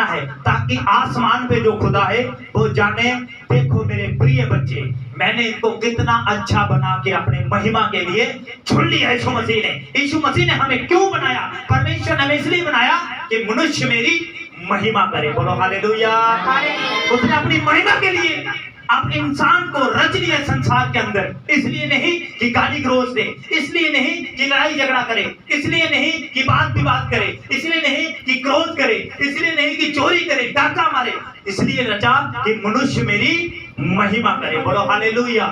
है ताकि आसमान पे जो खुदा है वो जाने, देखो मेरे प्रिय बच्चे, मैंने इनको कितना अच्छा बना के अपने महिमा के लिए चुन लिया। यीशु मसीह ने हमें क्यों बनाया? परमेश्वर ने हमें इसलिए बनाया कि मनुष्य मेरी महिमा करे। बोलो हालेलुया। उसने अपनी महिमा के लिए अब इंसान को रच लिया संसार के अंदर, इसलिए नहीं कि गाली गलौज दे, इसलिए नहीं कि लड़ाई झगड़ा करे, इसलिए नहीं कि बात विवाद करे, इसलिए नहीं कि क्रोध करे, इसलिए नहीं कि चोरी करे, डाका मारे, इसलिए रचा कि मनुष्य मेरी महिमा करे। बोलो हालेलुया।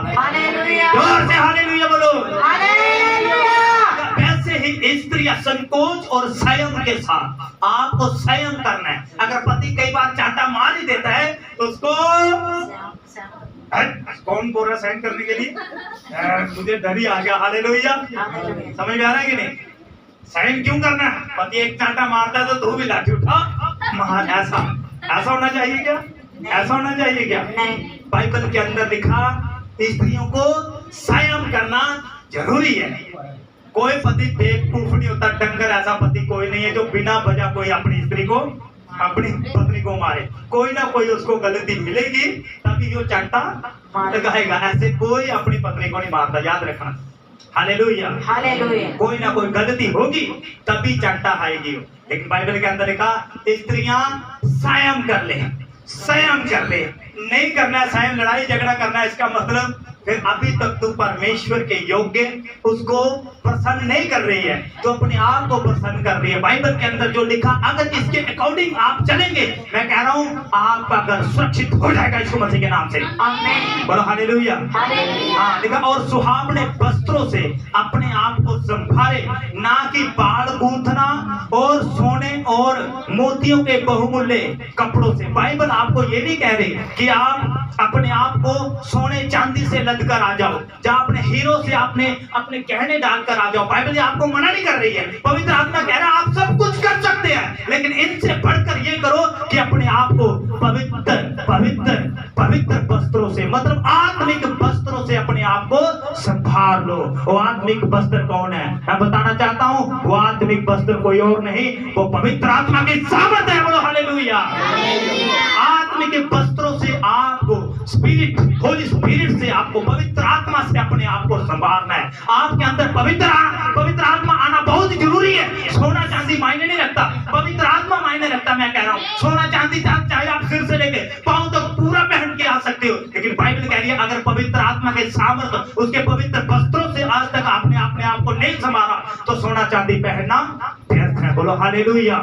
जोर से हालेलुया बोलो। वैसे ही स्त्री संकोच और संयम के साथ आपको संयम करना है। अगर पति कई बार चांटा मार ही देता है तो उसको कौन बोल रहा सहन करने के लिए? मुझे डर ही आ गया। हालेलुया। समझ में आ रहा है कि नहीं? सहन क्यों करना है? पति एक चांटा मारता है तो तू भी लाठी उठा मार। ऐसा होना चाहिए क्या? ऐसा होना चाहिए क्या? बाइबल के अंदर लिखा स्त्रियों को संयम करना जरूरी है। कोई पति बेवकूफ नहीं होता, डंगर ऐसा पति कोई नहीं है जो बिना वजह कोई अपनी स्त्री को, अपनी पत्नी को मारे। कोई ना कोई उसको गलती मिलेगी तभी वो चांटा लगाएगा। ऐसे कोई अपनी पत्नी को नहीं मारता, याद रखना। हालेलुया। कोई ना कोई गलती होगी तभी चांटा आएगी। लेकिन बाइबल के अंदर लिखा स्त्रियां संयम कर ले, संयम कर ले। नहीं करना है संयम, लड़ाई झगड़ा करना है, इसका मतलब फिर अभी तक तू परमेश्वर के योग्य उसको प्रसन्न नहीं कर रही है, तो अपने आप को प्रसन्न कर रही है। बाइबल के अंदर जो लिखा, अगर इसके अकॉर्डिंग आप चलेंगे, मैं कह रहा हूँ आपका घर सुरक्षित हो जाएगा यीशु मसीह के नाम से। आमीन। बोलो हालेलुया। हाँ लिखा, और सुहावने वस्त्रों से अपने आप को संभाले, ना कि बाल गूंथना और सोने और मोतियों के बहुमूल्य कपड़ों से। बाइबल आपको ये नहीं कह रही कि आप अपने आप को सोने चांदी से लदकर आ जाओ, जहाँ अपने हीरो से आपने अपने गहने डालकर आ जाओ। बाइबल आपको मना नहीं कर रही है। पवित्र आत्मा कह रहा है आप सब कुछ कर सकते हैं, लेकिन इनसे बढ़कर ये करो कि अपने आप को पवित्र पवित्र पवित्र वस्त्रों से, मतलब आत्मिक वस्त्रों से अपने आप को संभाल लो। वो आत्मिक वस्त्र कौन है? मैं बताना चाहता हूँ, वो आत्मिक वस्त्र कोई और नहीं, वो पवित्र आत्मा की सामर्थ है। बोलो हालेलुया। आत्मिक वस्त्रों से आपको स्पिरिट, होली स्पिरिट से आपको, पवित्र आत्मा से अपने आप को संभालना है। आपके अंदर पवित्र आत्मा आना बहुत जरूरी है। सोना चांदी मायने नहीं रखता, पवित्र आत्मा मायने रखता। मैं कह रहा हूँ सोना चांदी चाहे आप सिर से लेके पांव तक पूरा पहन के आ सकते हो, लेकिन बाइबल कह रही है अगर पवित्र आत्मा के सामर्थ्य, उसके पवित्र वस्त्रों से आज तक आपने अपने आप को नहीं संभाला तो सोना चांदी पहनना व्यर्थ है। बोलो हालेलुया।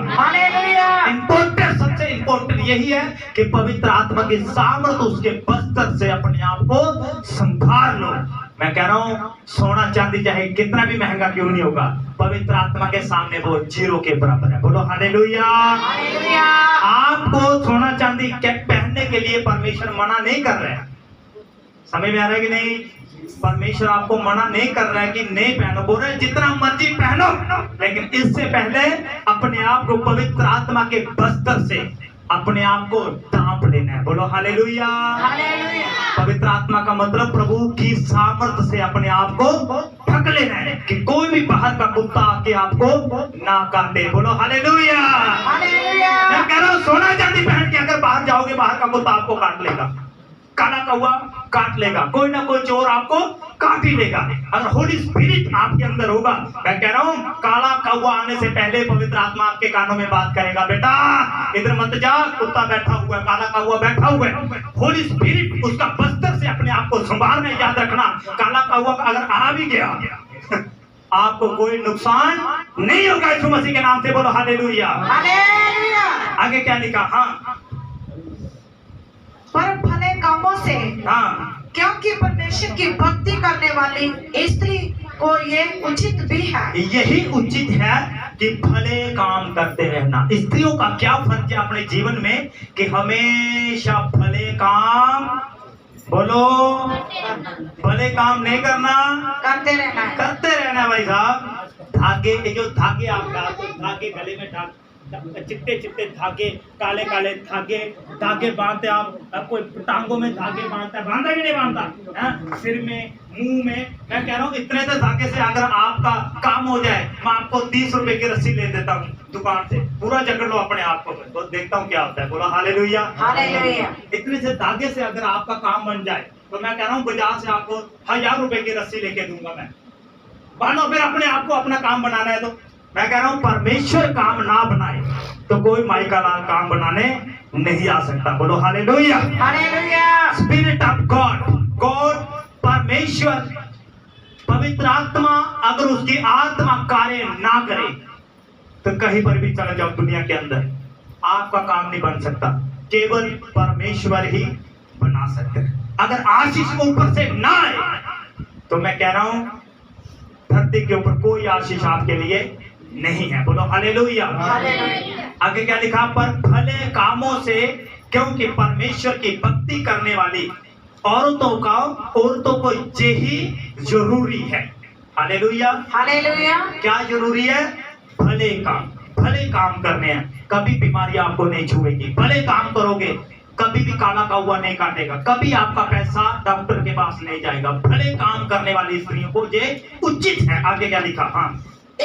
इंपॉर्टेंट, सबसे इंपॉर्टेंट यही है कि पवित्र आत्मा की सामर्थ्य, उसके वस्त्र से अपने आप को संभाल लो। मैं कह रहा हूँ सोना चांदी चाहे कितना भी महंगा क्यों नहीं होगा, पवित्र आत्मा के सामने वो जीरो के बराबर है। बोलो हालेलुया। आपको सोना चांदी पहनने के लिए परमेश्वर मना नहीं कर रहा है। समझ में आ रहा है कि नहीं? परमेश्वर आपको मना नहीं कर रहा है कि नहीं पहनो, बोल रहे जितना मर्जी पहनो, लेकिन इससे पहले अपने आप को पवित्र आत्मा के वस्त्र से अपने आप को ढांप लेना है। बोलो हालेलुया। पवित्र आत्मा का मतलब प्रभु की सामर्थ्य से अपने आप को ढक लेना है कि कोई भी बाहर का कुत्ता आके आपको ना काटे। बोलो हालेलुया। मैं कह रहा हूँ सोना चांदी पहन के अगर बाहर जाओगे, बाहर का कुत्ता आपको काट लेगा, काला कौवा काट लेगा, कोई ना कोई चोर आपको काट ही लेगा। अगर होली स्पिरिट आपके अंदर होगा, मैं कह रहा हूँ काला कौवा आने से पहले पवित्र आत्मा आपके कानों में बात करेगा, बेटा इधर मत जा, कुत्ता बैठा हुआ है, काला कौवा बैठा हुआ है। होली स्पिरिट उसका वस्त्र से अपने आप को संभालना, याद रखना। काला कौवा अगर आ भी गया आपको कोई नुकसान नहीं होगा यीशु मसीह के नाम से। बोलो हालेलुया। आगे क्या लिखा? हाँ, पर भले कामों से, हाँ, क्योंकि परमेश्वर की भक्ति करने वाली स्त्री को ये उचित भी है। यही उचित है कि भले काम करते रहना। स्त्रियों का क्या फर्ज है अपने जीवन में कि हमेशा भले काम, बोलो भले काम नहीं करना, करते रहना है। करते रहना। भाई साहब, धागे, ये जो धागे आप डालते, धागे गले में चिट्टे चिट्टे धागे, काले काले धागे बांधते आप कोई टांगों में धागे बांधता है, बांधा कि नहीं बांधता है, सिर में, मुंह में। मैं कह रहा हूँ इतने तो धागे से अगर आपका काम हो जाए, मैं आपको 30 रुपए की रस्सी ले देता हूँ दुकान से, पूरा जकड़ लो अपने आप को, तो देखता हूँ क्या होता है। बोला हालेलुया। हालेलुया। इतने से धागे से अगर आपका काम बन जाए, तो मैं कह रहा हूँ बाजार से आपको 1000 रुपए की रस्सी लेके दूंगा मैं, बानो फिर अपने आप को अपना काम बनाना है। तो मैं कह रहा हूँ परमेश्वर काम ना बनाए तो कोई माई का लाल काम बनाने नहीं आ सकता। बोलो hallelujah. Hallelujah. Spirit of God परमेश्वर, पवित्र आत्मा अगर उसकी आत्मा कार्य ना करे तो कहीं पर भी चले जाओ दुनिया के अंदर, आपका काम नहीं बन सकता, केवल परमेश्वर ही बना सकते हैं। अगर आशीष ऊपर से ना आए तो मैं कह रहा हूं धरती के ऊपर कोई आशीष आपके लिए नहीं है। बोलो हालेलुया। आगे क्या लिखा, पर भले कामों से, क्योंकि परमेश्वर की भक्ति करने वाली औरतों को यही जरूरी है। हालेलुया। हालेलुया। क्या जरूरी है? भले काम करने हैं। कभी बीमारी आपको नहीं छुएगी, भले काम करोगे, कभी भी काला कौवा नहीं काटेगा, कभी आपका पैसा डॉक्टर के पास नहीं जाएगा। भले काम करने वाली स्त्रियों को ये उचित है। आगे क्या लिखा, हाँ,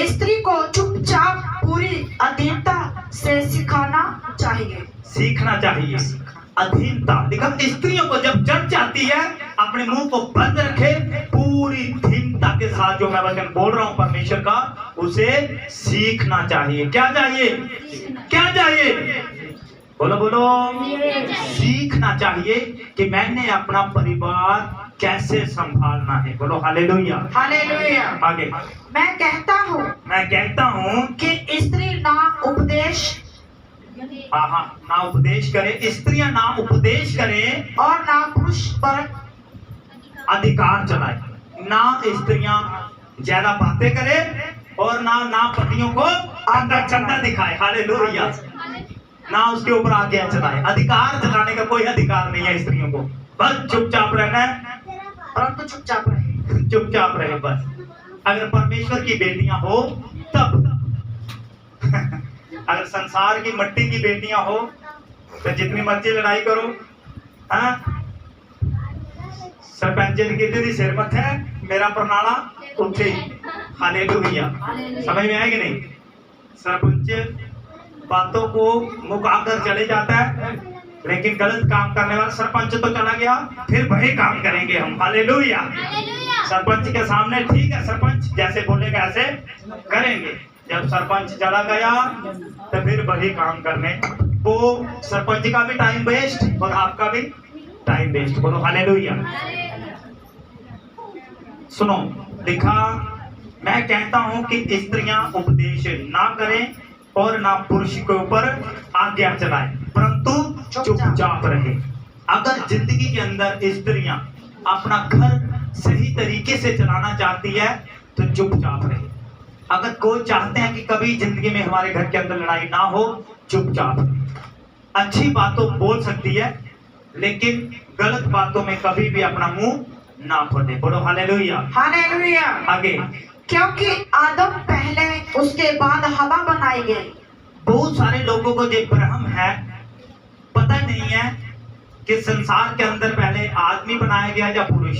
स्त्री को चुपचाप पूरी अधीनता से सीखना चाहिए। अधीनता लिखा, स्त्रियों को जब जट जाती है अपने मुंह को बंद रखे, पूरी धीनता के साथ जो मैं वचन बोल रहा हूं परमेश्वर का, उसे सीखना चाहिए। क्या चाहिए? क्या चाहिए? बोलो बोलो। सीखना चाहिए कि मैंने अपना परिवार कैसे संभालना है। बोलो हालेलुया। हालेलुया। आगे, मैं कहता हूँ कि स्त्री ना उपदेश करे, स्त्रियां ना उपदेश करें और ना पुरुष पर अधिकार चलाए। ना स्त्रियां ज्यादा बातें करें और ना पतियों को अंदर चंदा दिखाए। हालेलुया। ना उसके ऊपर आज्ञा चलाए। अधिकार चलाने का कोई अधिकार नहीं है स्त्रियों को, बस चुपचाप रहना है, परंतु चुपचाप रहे बस। अगर परमेश्वर की बेटियां हो तब अगर संसार की मट्टी की बेटियां हो तो जितनी मर्जी लड़ाई करो, हाँ, सरपंच की तेरी सिर मत है, मेरा प्रणाला उठे। हालेलुया। समझ में आएगी नहीं? सरपंच बातों को मुकाकर चले जाता है, लेकिन गलत काम करने वाला सरपंच तो चला गया, फिर वही काम करेंगे हम। हालेलुया। सरपंच के सामने ठीक है, सरपंच जैसे बोलेगा ऐसे करेंगे। जब सरपंच चला गया तो फिर वही काम करने, वो सरपंच का भी टाइम वेस्ट और आपका भी टाइम वेस्ट। बोलो हालेलुया। सुनो, लिखा, मैं कहता हूं कि स्त्रियां उपदेश ना करें और ना पुरुष के ऊपर आज्ञा चलाएं, परंतु चुपचाप रहे। अगर जिंदगी के अंदर स्त्रियां अपना घर सही तरीके से चलाना चाहती है तो चुपचाप रहे। अगर कोई चाहते हैं कि कभी जिंदगी में हमारे घर के अंदर लड़ाई ना हो, चुपचाप रहे। अच्छी बातों बोल सकती है, लेकिन गलत बातों में कभी भी अपना मुंह ना खोले। बोलो हालेलुया। हालेलुया। आगे, क्योंकि आदम पहले, उसके बाद हवा बनाई गई। बहुत सारे लोगों को ये भ्रम है, पता नहीं है कि संसार के अंदर पहले आदमी बनाया गया या पुरुष।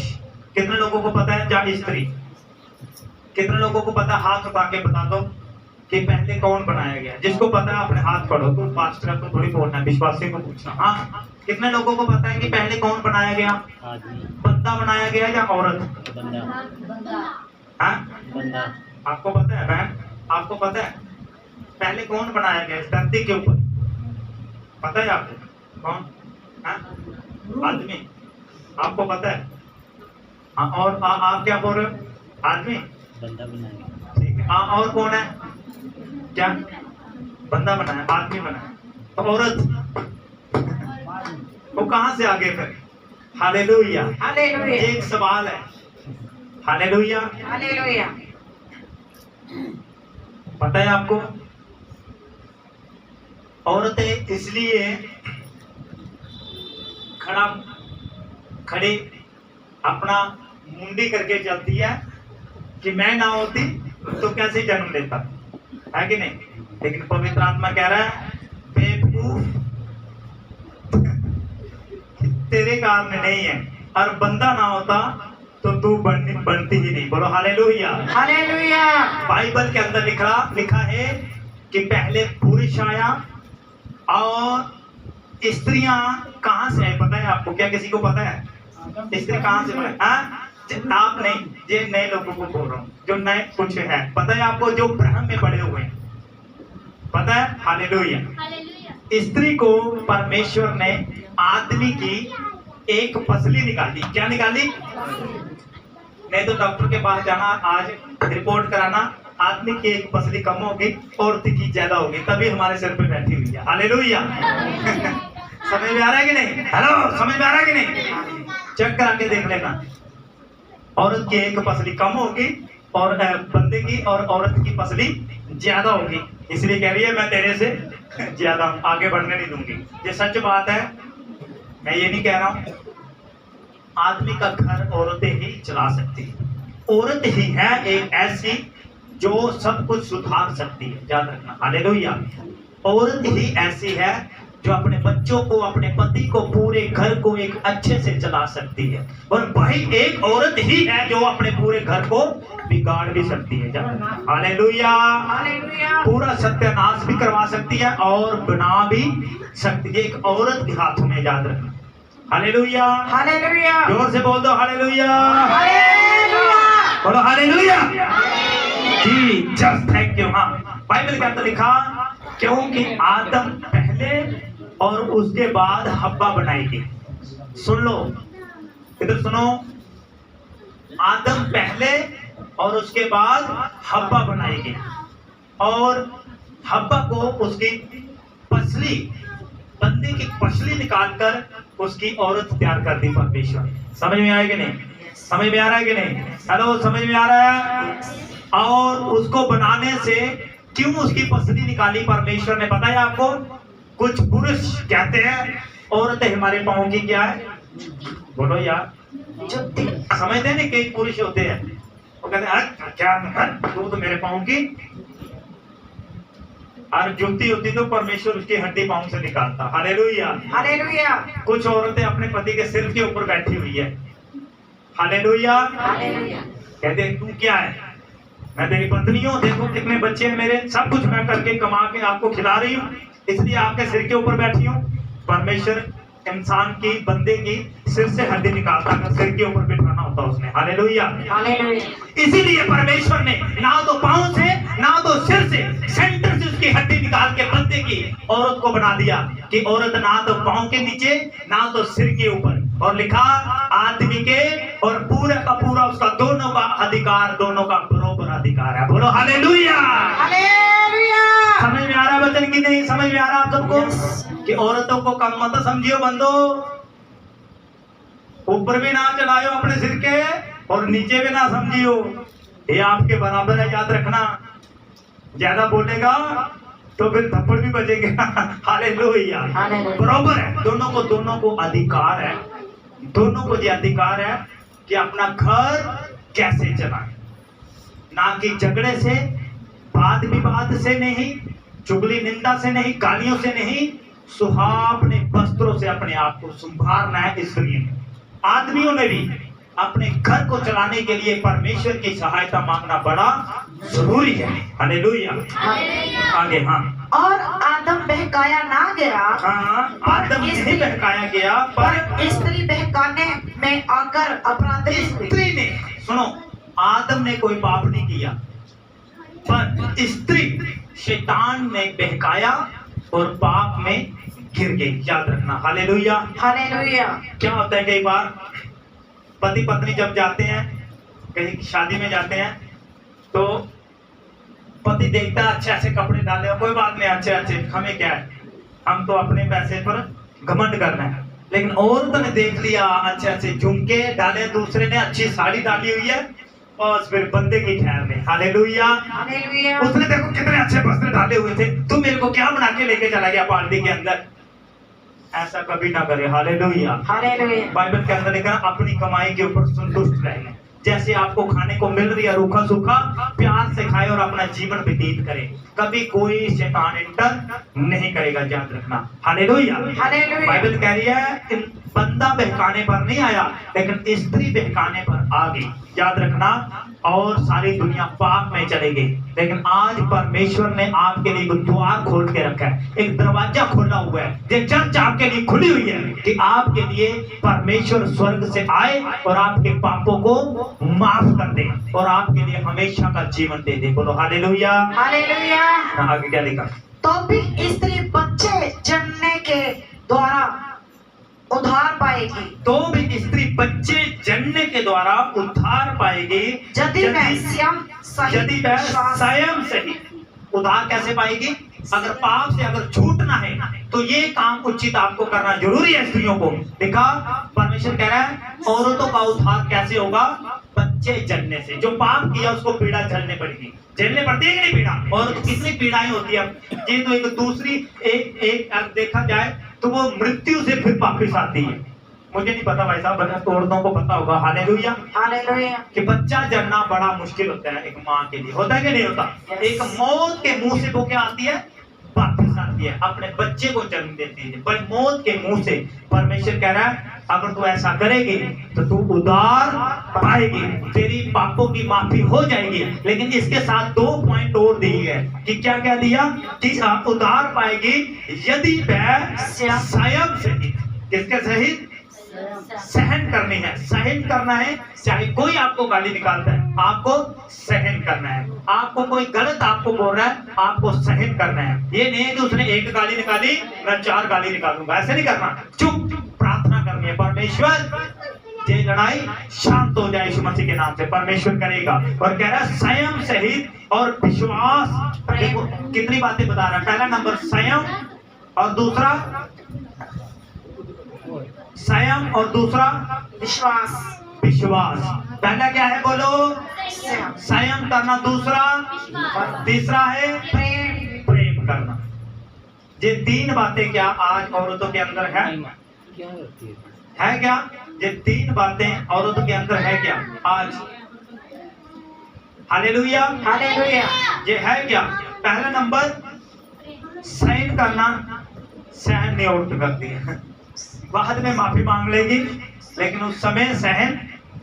कितने लोगों को पता है? या स्त्री? कितने लोगों को पता है? हाथ उठा के बता दो कि पहले कौन बनाया गया। जिसको पता है अपने हाथ पढ़ो। तो पास्टर को थोड़ी बोलना, विश्वासी को पूछना। हाँ, कितने लोगों को पता है कि पहले कौन बनाया गया? बंदा बनाया गया या औरत? हाँ, आपको पता है बहन? आपको पता है पहले कौन बनाया गया इस धरती के ऊपर? पता है आपको कौन? हाँ? आदमी। आपको पता है? हाँ, और आप क्या बोल रहे हो? आदमी बंदा बनाया। ठीक है। हाँ, और कौन है? क्या? बंदा बनाया, आदमी बनाया, तो औरत वो कहां से आगे फिर? हालेलुया। हालेलुया। एक सवाल है। हालेलुया। हालेलुया। पता है आपको, औरतें इसलिए खड़े अपना मुंडी करके चलती है कि मैं ना होती तो कैसे जन्म लेता, है कि नहीं? लेकिन पवित्र आत्मा कह रहा है बेवकूफ, तेरे कारण नहीं है, और बंदा ना होता तो तू बनती ही नहीं। बोलो हालेलुया। हालेलुया। बाइबल के अंदर लिखा है कि पहले पुरुष आया और स्त्रियां कहां से है पता है आपको? क्या किसी को पता है स्त्री कहां से बने? आप नहीं, ये नए लोगों को बोल रहा हूँ जो नए कुछ है, पता है आपको, जो ब्रह्म में पड़े हुए हैं, पता है? हालेलुया। स्त्री को परमेश्वर ने आदमी की एक पसली निकाली। क्या निकाली? नहीं तो डॉक्टर के पास जाना, आज रिपोर्ट कराना, आदमी की एक पसली कम होगी, औरत की ज्यादा होगी, तभी हमारे सिर पे बैठी हुई है। हालेलुया। समझ में आ रहा है कि नहीं? हेलो, समझ में आ रहा है कि नहीं? चेक करा के देख लेना। औरत की एक पसली कम होगी और बंदे की, और औरत की पसली ज्यादा होगी, इसलिए कह रही है मैं तेरे से ज्यादा आगे बढ़ने नहीं दूंगी। ये सच बात है, मैं ये नहीं कह रहा हूं। आदमी का घर औरतें ही चला सकती है। औरत ही है एक ऐसी जो सब कुछ सुधार सकती है, याद रखना। हालेलुया। औरत ही ऐसी है जो अपने बच्चों को, अपने पति को, पूरे घर को एक अच्छे से चला सकती है। और वही एक औरत ही है जो अपने पूरे घर को बिगाड़ भी सकती है। हालेलुया। पूरा सत्यानाश भी करवा सकती है और बना भी सकती है, एक औरत के हाथों में, याद रखना। हालेलुया। हालेलुया। जोर से बोल दो हालेलुया। हालेलुया। बोलो हालेलुया जी। Just thank you. हाँ, बाइबल के अंदर लिखा क्योंकि आदम पहले और उसके बाद हव्वा बनाई थी। सुन लो, इधर सुनो। आदम पहले और उसके बाद हव्वा बनाई गई, और हव्वा को उसकी पसली, बंदे की पसली निकालकर उसकी औरत तैयार कर दी परमेश्वर। समझ में आएगी नहीं? समझ में आ रहा है कि नहीं? हेलो, समझ में आ रहा है? और उसको बनाने से क्यों उसकी पसली निकाली परमेश्वर ने, पता है आपको? कुछ पुरुष कहते हैं औरतें हमारे पाँव की क्या है? बोलो यार, जुत्ती। समझते हैं ना, कई पुरुष होते हैं वो कहते हैं क्या तू तो मेरे पाँव की, और जुत्ती होती तो परमेश्वर उसकी हड्डी पाँव से निकालता। हालेलुया। हालेलुया। कुछ औरतें अपने पति के सिर के ऊपर बैठी हुई है। हालेलुया। हालेलुया। कहते हैं तू क्या है? मैं तेरी पत्नी हूँ, देखो कितने बच्चे हैं मेरे, सब कुछ मैं करके कमा के आपको खिला रही हूँ, इसलिए आपके सिर के ऊपर बैठी हूँ। परमेश्वर इंसान की, बंदे की सिर से हड्डी निकालता है, सिर के ऊपर बिठाना होता उसने। हालेलुया। इसीलिए परमेश्वर ने ना तो पाँव से ना तो सिर से, सेंटर से उसकी हड्डी निकाल के बंदे की औरत को बना दिया कि औरत ना तो पाँव के नीचे ना तो सिर के ऊपर, और लिखा आदमी के और पूरा का पूरा उसका दोनों का अधिकार, दोनों का बराबर अधिकार है। बोलो हालेलुया। हालेलुया। समझ में आ रहा है वचन की नहीं? समझ में आ रहा है आप सबको कि औरतों को कम मत समझियो बंदो, ऊपर भी ना चढ़ायो अपने सिर के और नीचे भी ना समझियो, ये आपके बराबर है, याद रखना। ज्यादा बोलेगा तो फिर थप्पड़ भी बजेंगे। हालेलुया। बराबर है, दोनों को अधिकार है, दोनों को ये अधिकार है कि अपना घर कैसे चलाए, ना कि झगड़े से, वाद विवाद से नहीं, चुगली निंदा से नहीं, गालियों से नहीं, सुहावने वस्त्रों से अपने आप को संभालना है। स्त्रियों ने, आदमियों ने भी अपने घर को चलाने के लिए परमेश्वर की सहायता मांगना बड़ा जरूरी है। हालेलुया। आगे। हाँ, और आदम बहकाया ना गया। हाँ, आदम नहीं बहकाया गया, पर स्त्री बहकाने में आकर अपराधी हुई। स्त्री ने, सुनो, आदम ने कोई पाप नहीं किया, पर स्त्री, शैतान ने बहकाया और पाप में गिर गई। याद रखना। हालेलुया। हालेलुया। क्या होता है, कई बार पति पत्नी जब जाते हैं कहीं शादी में जाते हैं तो पति देखता है अच्छे अच्छे कपड़े डाले, कोई बात नहीं, अच्छे अच्छे, हमें क्या है, हम तो अपने पैसे पर घमंड करना है। लेकिन औरत ने देख लिया अच्छे अच्छे झुमके डाले, दूसरे ने अच्छी साड़ी डाली हुई है, और फिर बंदे की खैर में। हालेलुया। हालेलुया। उसने देखो कितने अच्छे वस्त्र डाले हुए थे, तू मेरे को क्या बना के लेके चला गया पार्टी के अंदर। ऐसा कभी ना करे। हालेलुया। हालेलुया। बाइबल के अंदर लिखा अपनी कमाई के ऊपर संतुष्ट रहना। जैसे आपको खाने को मिल रही है रूखा सूखा, प्यार से खाए और अपना जीवन व्यतीत करे। कभी कोई शैतान एंटर नहीं करेगा, याद रखना। हालेलुया। हालेलुया। बाइबल कह रही है बंदा बहकाने पर नहीं आया, लेकिन स्त्री बहकाने पर आ गई, याद रखना। और सारी दुनिया पाप में चले गई, लेकिन आज परमेश्वर ने आपके लिए एक द्वार खोल के रखा है, एक दरवाजा खोला हुआ है। ये चर्च आपके लिए खुली हुई है कि आपके लिए परमेश्वर स्वर्ग से आए और आपके पापों को माफ कर दे और आपके लिए हमेशा का जीवन दे दे। बोलो हालेलुया। हालेलुया। आगे क्या लिखा? तो भी स्त्री बच्चे जन्मने के द्वारा उद्धार पाएगी। तो भी स्त्री बच्चे जन्मने के द्वारा उद्धार पाएगी यदि वह स्वयं सही। उद्धार कैसे पाएगी? अगर पाप से अगर छूटना है तो ये काम उचित आपको करना जरूरी है। स्त्रियों को देखा, परमेश्वर कह रहा है औरतों का उद्धार कैसे होगा? बच्चे जन्मने से। जो पाप किया उसको पीड़ा झेलने पड़ेगी, झेलने पड़ती है कि नहीं पीड़ा? और कितनी पीड़ाएं होती है। ये तो एक दूसरी एक देखा जाए तो वो मृत्यु से फिर वापिस आती है। मुझे नहीं पता भाई साहब, औरतों को पता होगा। हालेलुया। हालेलुया। कि बच्चा जन्मना बड़ा मुश्किल होता है एक माँ के लिए, होता है कि नहीं होता? एक मौत के मुंह से वो क्या आती है? वापिस आती है, अपने बच्चे को जन्म देती है, पर मौत के मुंह से। परमेश्वर कह रहा है अगर तू ऐसा करेगी तो तू उद्धार पाएगी, तेरी पापों की माफी हो जाएगी। लेकिन इसके साथ 2 पॉइंट और दिए गए कि क्या क्या दिया? कि आप उद्धार पाएगी यदि वह स्वयं सहित। किसके सहित? सहन करनी है, सहन करना है। चाहे कोई आपको गाली निकालता है, आपको सहन करना है। आपको कोई गलत आपको बोल रहा है, आपको सहन करना है। ये नहीं है कि उसने एक गाली निकाली मैं 4 गाली निकालूंगा, ऐसे नहीं करना। चुप प्रार्थना करनी है, परमेश्वर ये लड़ाई शांत हो जाए यीशु मसीह के नाम से। परमेश्वर करेगा। और कह रहा है स्वयं सहित और विश्वास। देखो कितनी बातें बता रहा है। पहला नंबर स्वयं, और दूसरा स्वयं, और दूसरा विश्वास। विश्वास। पहला क्या है बोलो? स्वयं करना, दूसरा और तीसरा है प्रेम करना। ये 3 बातें क्या आज औरतों के अंदर है क्या? ये 3 बातें औरतों के अंदर है क्या आज? हालेलुया। हालेलुया। ये है क्या? पहला नंबर सहन करना। सहन नहीं औरत करती है, बाद में माफी मांग लेगी लेकिन उस समय सहन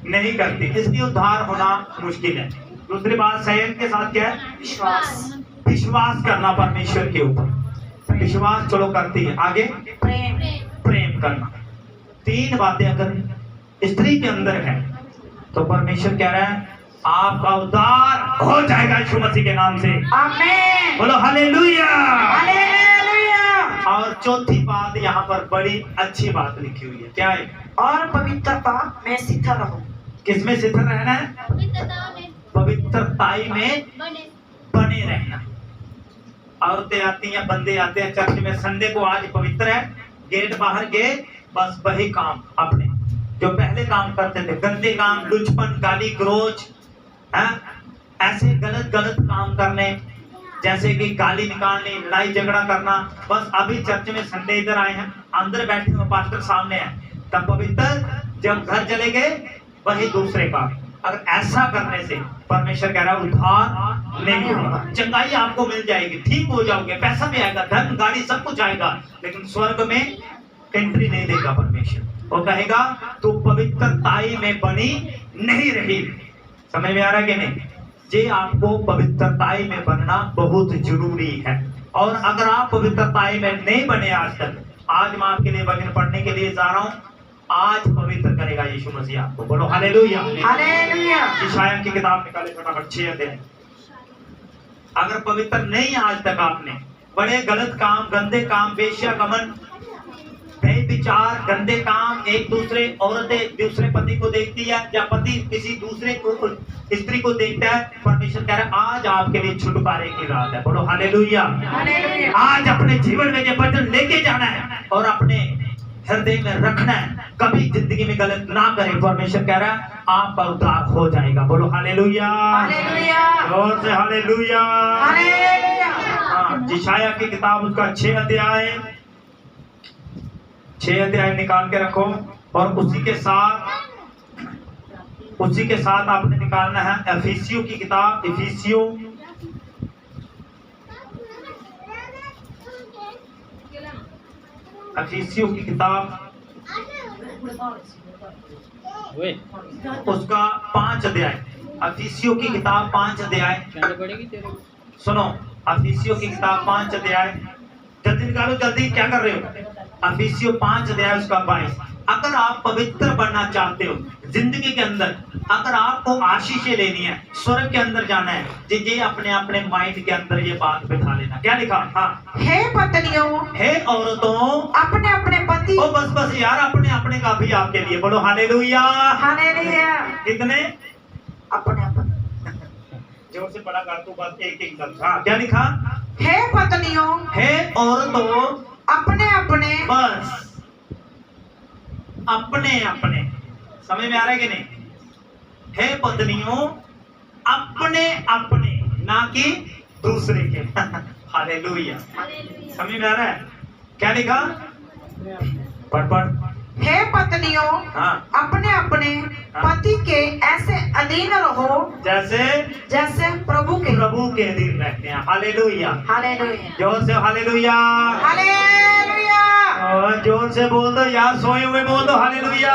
नहीं करती, इसलिए उद्धार होना मुश्किल है। दूसरी बात सहन के साथ क्या है? विश्वास। विश्वास करना परमेश्वर के ऊपर। विश्वास चलो करती है। आगे प्रेम करना। 3 बातें अगर स्त्री के अंदर है तो परमेश्वर कह रहा है आपका उद्धार हो जाएगा यीशु मसीह के नाम से। आमीन। बोलो हालेलुया। हालेलुया। और चौथी बात यहाँ पर बड़ी अच्छी बात लिखी हुई है, क्या है? और पवित्रता में स्थिर रहो। किसमें स्थिर रहना है? पवित्रताई में बने रहना। औरतें आती हैं, बंदे आते हैं चर्च में, संडे को आज पवित्र है, गेट बाहर गए, बस वही काम अपने जो पहले काम करते थे, गंदे काम, लुचपन, गाली गलौज, ऐसे गलत काम करने, जैसे कि गाली निकालनी, लड़ाई झगड़ा करना। बस अभी चर्च में संडे इधर आए हैं, अंदर बैठे हुए पास्टर सामने है, तब पवित्र, जब घर चले गए वही दूसरे का। अगर ऐसा करने से परमेश्वर कह रहा है उद्धार नहीं होगा। चंगाई आपको मिल जाएगी, ठीक हो जाओगे, पैसा भी आएगा, धन गाड़ी सब कुछ आएगा, लेकिन स्वर्ग में एंट्री नहीं देगा परमेश्वर। वो कहेगा तू पवित्रताई में बनी नहीं रही। समझ में आ रहा है कि नहीं? ये आपको पवित्रताई में बनना बहुत जरूरी है। और अगर आप पवित्रताई में नहीं बने आज तक, आज मैं आपके लिए वचन पढ़ने के लिए जा रहा हूँ, आज पवित्र करेगा यीशु मसीह आपको। बोलो हालेलुया। हालेलुया। यशायाह की किताब निकाले फटाफट 6 अध्याय। अगर पवित्र नहीं आज तक आपने, बड़े गलत काम, गंदे काम, वेश्यागमन, विचार, गंदे काम, एक दूसरे औरतें दूसरे पति को देखती है या पति किसी दूसरे को स्त्री को देखता है, परमेश्वर कह रहा है आज आपके लिए छुटकारे की रात है। बोलो हालेलुया। आज अपने जीवन में ये वचन लेके जाना है और अपने हृदय में रखना है, कभी जिंदगी में गलत ना करें। परमेश्वर कह रहा है आपका उद्धार हो जाएगा। बोलो हालेलुया। और से हालेलुया। हाँ, यशायाह की किताब उसका 6 अध्याय निकाल के रखो और उसी के साथ उसी के साथ आपने निकालना है एफिसियों की किताब, एफिसियों की किताब उसका 5 अध्याय, एफिसियों की किताब 5 अध्याय। सुनो, एफिसियों की किताब 5 अध्याय, जल्दी निकालो, जल्दी, क्या कर रहे हो? एफिसियों 5 अध्याय उसका 22। अगर आप पवित्र बनना चाहते हो जिंदगी के अंदर, अगर आपको आशीषें लेनी है, स्वर्ग के अंदर जाना है, ये अपने अपने माइंड के अंदर ये बात बिठा लेना। क्या लिखा? हाँ, हे पत्नियों, हे औरतों, अपने अपने पति। ओ बस यार, अपने अपने का भी आपके लिए बोलो हालेलुया। हालेलुया। कितने? अपने अपने। जोर से पढ़ा कर तू, बस एक एक शब्द। हाँ, क्या लिखा? हे पत्नियों, हे औरतों, अपने अपने। बस अपने अपने, समझ में आ रहा है कि नहीं? हे पत्नियों, अपने अपने, ना कि दूसरे के। हालेलुया। समझ में आ रहा है? क्या लिखा? पढ़। हे पत्नियों, हाँ, अपने अपने पति के ऐसे अधीन रहो जैसे प्रभु के अधीन रहते हैं। हालेलुया। हालेलुया। जोर से हालेलुया। हालेलुया। और जोर से बोल दो यार, सोए हुए बोल दो हालेलुया।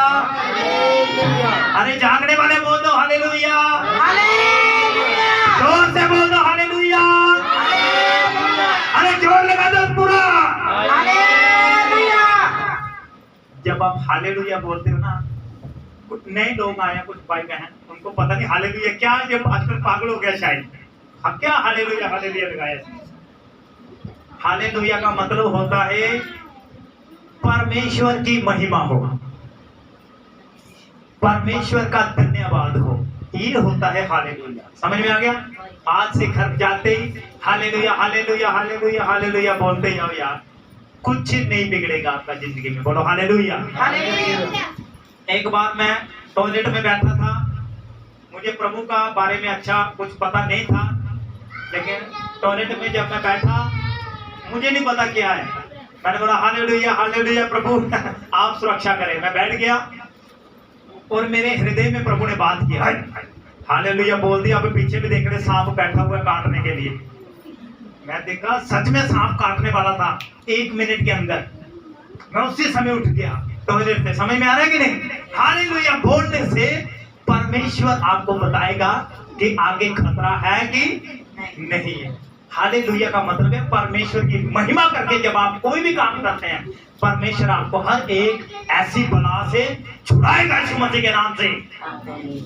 अरे जागने वाले बोल दो हालेलुया। हालेलुया। जोर से बोल दो हालेलुया। अरे जोर लगा दो पूरा। हालेलुया। जब आप हालेलुया बोलते हो ना, कुछ नए लोग आए हैं, कुछ भाई बहन, उनको पता नहीं हालेलुया क्या है, जब आजकल पागल हो गया शायद। हम क्या हालेलुया लगाया? हालेलुया का मतलब होता है परमेश्वर की महिमा हो, परमेश्वर का धन्यवाद हो, ये होता है हालेलुया। समझ में आ गया? आज से घर जाते ही हालेलुया हालेलुया हालेलुया हालेलुया बोलते जाओ यार, कुछ नहीं बिगड़ेगा आपका जिंदगी में। बोलो हालेलुया। हालेलुया। एक बार मैं टॉयलेट में बैठा था, मुझे प्रभु का बारे में अच्छा कुछ पता नहीं था, लेकिन टॉयलेट में जब मैं बैठा, मुझे नहीं पता क्या है, मैंने बोला हालेलुया हालेलुया प्रभु आप सुरक्षा करें। मैं बैठ गया और मेरे हृदय में प्रभु ने बात किया, हालेलुया बोल दिया। अब पीछे भी देख रहे सांप बैठा हुआ काटने के लिए। मैं देखा सच में सांप काटने वाला था 1 मिनट के अंदर। मैं उसी समय उठ गया टॉयलेट से। समझ में आ रहा है कि नहीं? हालेलुया बोलने से परमेश्वर आपको बताएगा कि आगे खतरा है कि नहीं है। हालेलुया का मतलब है परमेश्वर की महिमा करके जब आप कोई भी काम करते हैं, परमेश्वर आपको हर एक ऐसी बला से छुड़ाएगा यीशु मसीह के नाम से।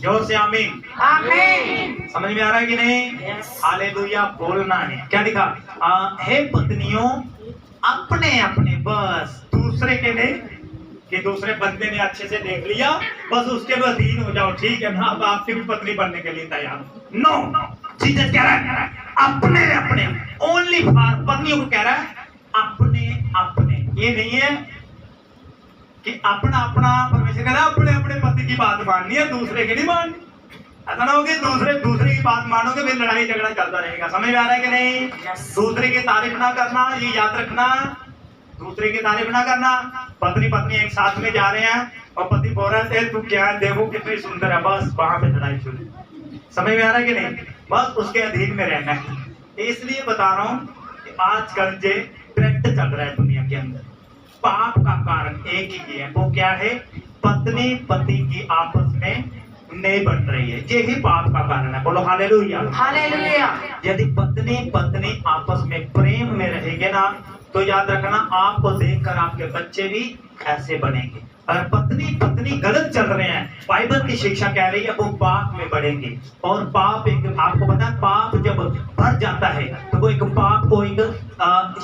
जोर से आमीन। आमीन। समझ में आ रहा है कि नहीं? हालेलुया बोलना है। क्या लिखा? हे पत्नियों, अपने अपने, बस दूसरे के नहीं कि दूसरे बंदे ने अच्छे से देख लिया बस उसके बाद अधीन हो जाओ, ठीक है ना, अब आपकी भी पत्नी बनने के लिए तैयार। नो, जीसस कह रहा है अपने अपने, ओनली फॉर, पत्नियों को कह रहा है अपने अपने। ये नहीं है कि अपना अपना, परमेश्वर कह रहा है अपने अपने पति की बात माननी है, दूसरे की नहीं माननी। ऐसा ना हो कि दूसरे की बात मानोगे फिर लड़ाई झगड़ा चलता रहेगा। समझ में आ रहा है कि नहीं? दूसरे की तारीफ ना करना, ये याद रखना, दूसरे की तारीफ ना करना। पत्नी पत्नी एक साथ में जा रहे हैं और पति बोल रहे थे तू क्या है, देखो कितनी सुंदर है, बस वहां पे लड़ाई शुरू। समझ में आ रहा है कि नहीं? बस उसके अधीन में रहना है। इसलिए बता रहा हूँ कि आजकल जो ट्रेंड चल रहा है दुनिया के अंदर, पाप का कारण एक ही है, वो क्या है? पत्नी पति की आपस में नहीं बन रही है, यही पाप का कारण है। बोलो हालेलुया। हालेलुया। यदि पत्नी पत्नी आपस में प्रेम में रहेंगे ना, तो याद रखना आपको देखकर आपके बच्चे भी ऐसे बनेंगे। अगर पत्नी पत्नी गलत चल रहे हैं, बाइबल की शिक्षा कह रही है वो पाप में बढ़ेंगे। और पाप एक, आपको पता है पाप जब भर जाता है तो वो एक पाप को एक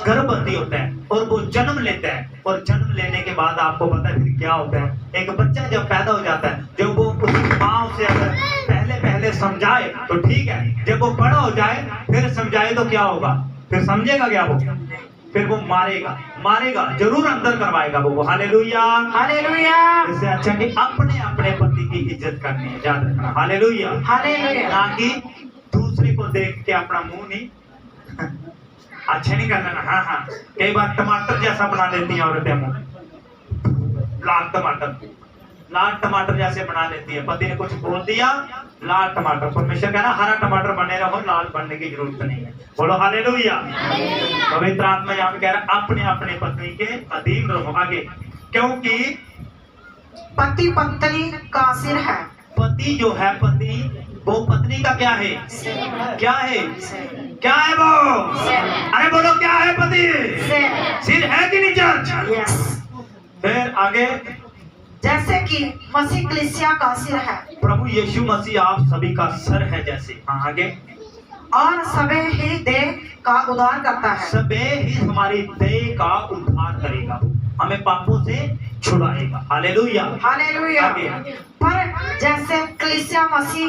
गर्भवती होता है और वो जन्म लेता है, और जन्म लेने के बाद आपको पता है फिर क्या होता है? एक बच्चा जब पैदा हो जाता है, जब वो उस माँ से अगर पहले समझाए तो ठीक है, जब वो बड़ा हो जाए फिर समझाए तो क्या होगा? फिर समझेगा क्या वो? फिर वो मारेगा जरूर, अंदर करवाएगा वो। हालेलुया। हालेलुया। इससे अच्छा कि अपने अपने पति की इज्जत करनी है, याद रखना। हालेलुया। हालेलुया। ना कि दूसरे को देख के अपना मुंह नहीं अच्छा नहीं करना ना। हाँ, कई बार टमाटर जैसा बना देती हैं औरतें मुंह, लाल टमाटर। लाल टमाटर जैसे बना लेती है। पति ने कुछ बोल दिया, लाल टमाटर। परमेश्वर कह रहा हरा टमाटर बने रहो, लाल बनने की जरूरत नहीं है। बोलो हालेलुया। पवित्र आत्मा यहाँ पे कह रहा है अपने अपने पत्नी के अधीन रहो। आगे, क्योंकि पति पत्नी का सिर है। पति जो है, पति वो पत्नी का क्या है? क्या है? क्या है वो? अरे बोलो क्या है? पति सिर है कि नहीं चर्च? यस। फिर आगे, जैसे कि मसीह कलीसिया का सिर है। प्रभु यीशु मसीह आप सभी का सर है जैसे। हाँ आगे, और सबे ही देह का उद्धार करता है। सबे ही हमारी देह का उद्धार करेगा, हमें पापों से छुड़ाएगा। हालेलुया। हालेलुया। आगे, पर जैसे कलीसिया मसीह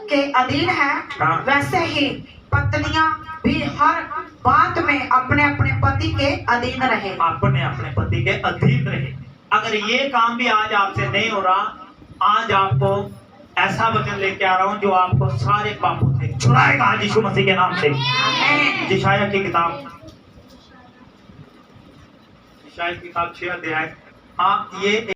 के अधीन है, हाँ। वैसे ही पत्नियां भी हर बात में अपने अपने पति के अधीन रहे। अपने अपने पति के अधीन रहे। अगर ये काम भी आज आपसे नहीं हो रहा, आज आपको ऐसा वचन लेके आ रहा हूं जो आपको सारे पापों से छुड़ाएगा आज यीशु मसीह के नाम से। यशायाह की किताब 6 अध्याय। हाँ, ये